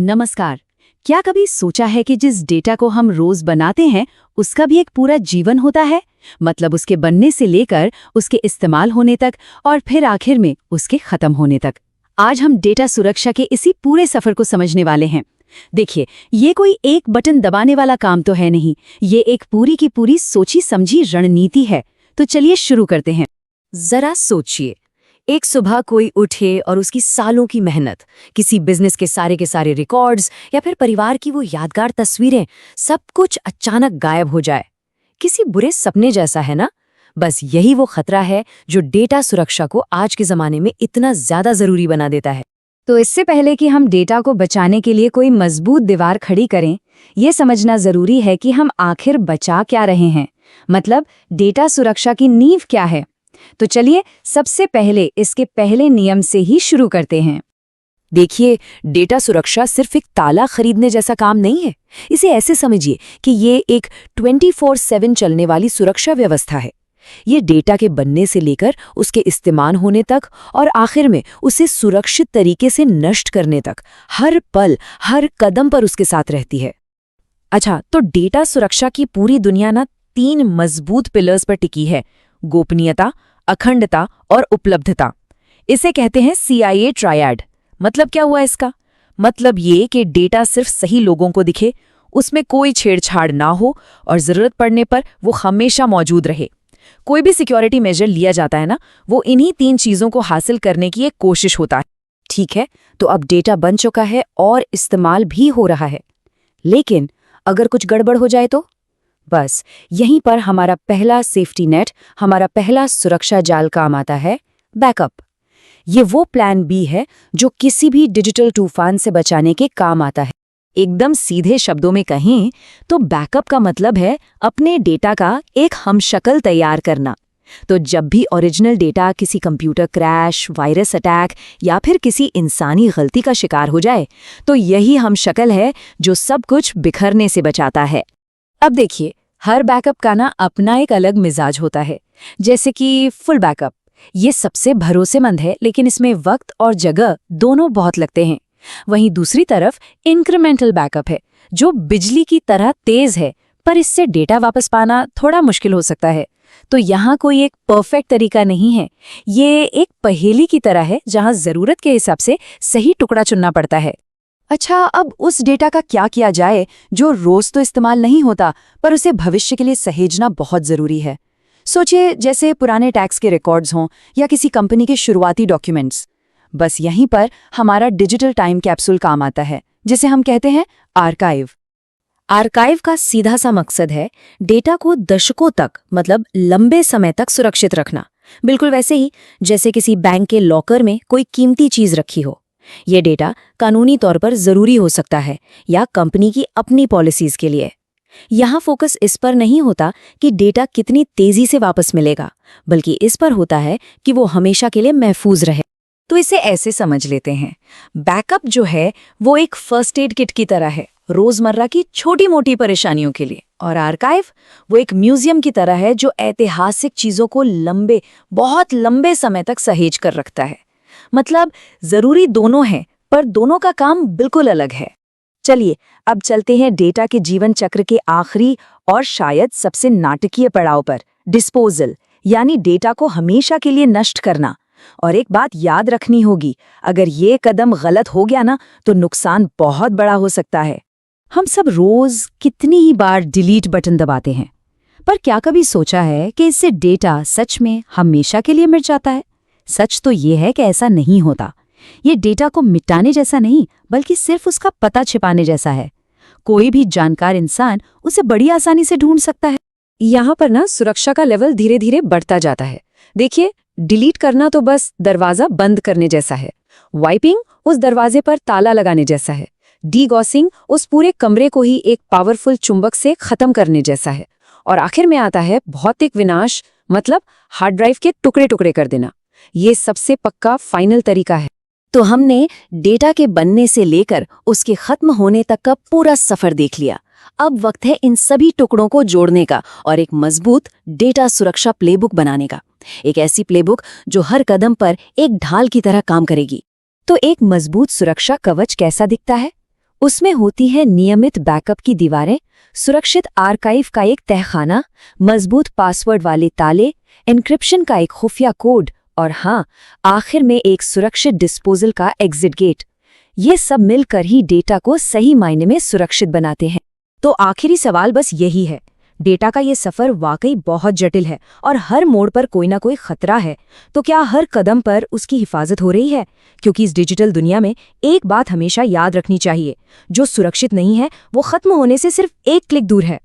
नमस्कार। क्या कभी सोचा है कि जिस डेटा को हम रोज बनाते हैं उसका भी एक पूरा जीवन होता है? मतलब उसके बनने से लेकर उसके इस्तेमाल होने तक और फिर आखिर में उसके खत्म होने तक। आज हम डेटा सुरक्षा के इसी पूरे सफर को समझने वाले हैं। देखिए, ये कोई एक बटन दबाने वाला काम तो है नहीं, ये एक पूरी की पूरी सोची समझी रणनीति है। तो चलिए शुरू करते हैं। जरा सोचिए, एक सुबह कोई उठे और उसकी सालों की मेहनत, किसी बिजनेस के सारे रिकॉर्ड्स या फिर परिवार की वो यादगार तस्वीरें, सब कुछ अचानक गायब हो जाए। किसी बुरे सपने जैसा है ना? बस यही वो खतरा है जो डेटा सुरक्षा को आज के जमाने में इतना ज्यादा जरूरी बना देता है। तो इससे पहले कि हम डेटा को बचाने के लिए कोई मजबूत दीवार खड़ी करें, ये समझना जरूरी है कि हम आखिर बचा क्या रहे हैं। मतलब डेटा सुरक्षा की नींव क्या है। तो चलिए सबसे पहले इसके पहले नियम से ही शुरू करते हैं। देखिए, डेटा सुरक्षा सिर्फ एक ताला खरीदने जैसा काम नहीं है। इसे ऐसे समझिए कि ये एक 24/7 चलने वाली सुरक्षा व्यवस्था है। ये डेटा के बनने से लेकर उसके इस्तेमाल होने तक और आखिर में उसे सुरक्षित तरीके से नष्ट करने तक हर पल, हर कदम पर उसके साथ रहती है। अच्छा, तो डेटा सुरक्षा की पूरी दुनिया ना 3 मजबूत पिलर्स पर टिकी है: गोपनीयता, अखंडता और उपलब्धता। इसे कहते हैं CIA ट्रायड। मतलब क्या हुआ इसका? मतलब ये कि डेटा सिर्फ सही लोगों को दिखे, उसमें कोई छेड़छाड़ ना हो और जरूरत पड़ने पर वो हमेशा मौजूद रहे। कोई भी सिक्योरिटी मेजर लिया जाता है ना, वो इन्हीं 3 चीजों को हासिल करने की एक कोशिश होता है। ठीक है, तो अब डेटा बन चुका है और इस्तेमाल भी हो रहा है, लेकिन अगर कुछ गड़बड़ हो जाए तो बस यहीं पर हमारा पहला सेफ्टी नेट, हमारा पहला सुरक्षा जाल काम आता है: बैकअप। ये वो प्लान बी है जो किसी भी डिजिटल तूफान से बचाने के काम आता है। एकदम सीधे शब्दों में कहें तो बैकअप का मतलब है अपने डेटा का एक हमशक्ल तैयार करना। तो जब भी ओरिजिनल डेटा किसी कंप्यूटर क्रैश, वायरस अटैक या फिर किसी इंसानी गलती का शिकार हो जाए, तो यही हमशक्ल है जो सब कुछ बिखरने से बचाता है। अब देखिए, हर बैकअप का ना अपना एक अलग मिजाज होता है। जैसे कि फुल बैकअप, ये सबसे भरोसेमंद है, लेकिन इसमें वक्त और जगह दोनों बहुत लगते हैं। वहीं दूसरी तरफ इंक्रीमेंटल बैकअप है, जो बिजली की तरह तेज है, पर इससे डेटा वापस पाना थोड़ा मुश्किल हो सकता है। तो यहाँ कोई एक परफेक्ट तरीका नहीं है। ये एक पहेली की तरह है, जहाँ जरूरत के हिसाब से सही टुकड़ा चुनना पड़ता है। अच्छा, अब उस डेटा का क्या किया जाए जो रोज तो इस्तेमाल नहीं होता, पर उसे भविष्य के लिए सहेजना बहुत जरूरी है। सोचिए, जैसे पुराने टैक्स के रिकॉर्ड्स हों या किसी कंपनी के शुरुआती डॉक्यूमेंट्स। बस यहीं पर हमारा डिजिटल टाइम कैप्सूल काम आता है, जिसे हम कहते हैं आर्काइव। आर्काइव का सीधा सा मकसद है डेटा को दशकों तक, मतलब लंबे समय तक सुरक्षित रखना। बिल्कुल वैसे ही जैसे किसी बैंक के लॉकर में कोई कीमती चीज रखी हो। ये डेटा कानूनी तौर पर जरूरी हो सकता है या कंपनी की अपनी पॉलिसीज के लिए। यहाँ फोकस इस पर नहीं होता कि डेटा कितनी तेजी से वापस मिलेगा, बल्कि इस पर होता है कि वो हमेशा के लिए महफूज रहे। तो इसे ऐसे समझ लेते हैं, बैकअप जो है वो एक फर्स्ट एड किट की तरह है रोजमर्रा की छोटी मोटी परेशानियों के लिए, और आर्काइव वो एक म्यूजियम की तरह है जो ऐतिहासिक चीजों को बहुत लंबे समय तक सहेज कर रखता है। मतलब जरूरी दोनों हैं, पर दोनों का काम बिल्कुल अलग है। चलिए अब चलते हैं डेटा के जीवन चक्र के आखिरी और शायद सबसे नाटकीय पड़ाव पर, डिस्पोजल, यानी डेटा को हमेशा के लिए नष्ट करना। और एक बात याद रखनी होगी, अगर ये कदम गलत हो गया ना, तो नुकसान बहुत बड़ा हो सकता है। हम सब रोज कितनी ही बार डिलीट बटन दबाते हैं, पर क्या कभी सोचा है कि इससे डेटा सच में हमेशा के लिए मिट जाता है? सच तो ये है कि ऐसा नहीं होता। ये डेटा को मिटाने जैसा नहीं, बल्कि सिर्फ उसका पता छिपाने जैसा है। कोई भी जानकार इंसान उसे बड़ी आसानी से ढूंढ सकता है। यहाँ पर ना सुरक्षा का लेवल धीरे धीरे बढ़ता जाता है। देखिए, डिलीट करना तो बस दरवाजा बंद करने जैसा है। वाइपिंग उस दरवाजे पर ताला लगाने जैसा है। डीगॉसिंग उस पूरे कमरे को ही एक पावरफुल चुंबक से खत्म करने जैसा है। और आखिर में आता है भौतिक विनाश, मतलब हार्ड ड्राइव के टुकड़े टुकड़े कर देना। ये सबसे पक्का फाइनल तरीका है। तो हमने डेटा के बनने से लेकर उसके खत्म होने तक का पूरा सफर देख लिया। अब वक्त है इन सभी टुकड़ों को जोड़ने का और एक मजबूत डेटा सुरक्षा प्लेबुक बनाने का। एक ऐसी प्लेबुक जो हर कदम पर एक ढाल की तरह काम करेगी। तो एक मजबूत सुरक्षा कवच कैसा दिखता है? उसमें होती है नियमित बैकअप की दीवारें, सुरक्षित आर्काइव का एक तहखाना, मजबूत पासवर्ड वाले ताले, एन्क्रिप्शन का एक खुफिया कोड और हाँ, आखिर में एक सुरक्षित डिस्पोजल का एग्जिट गेट। ये सब मिलकर ही डेटा को सही मायने में सुरक्षित बनाते हैं। तो आखिरी सवाल बस यही है, डेटा का ये सफ़र वाकई बहुत जटिल है और हर मोड़ पर कोई ना कोई खतरा है, तो क्या हर कदम पर उसकी हिफाजत हो रही है? क्योंकि इस डिजिटल दुनिया में एक बात हमेशा याद रखनी चाहिए, जो सुरक्षित नहीं है वो खत्म होने से सिर्फ एक क्लिक दूर है।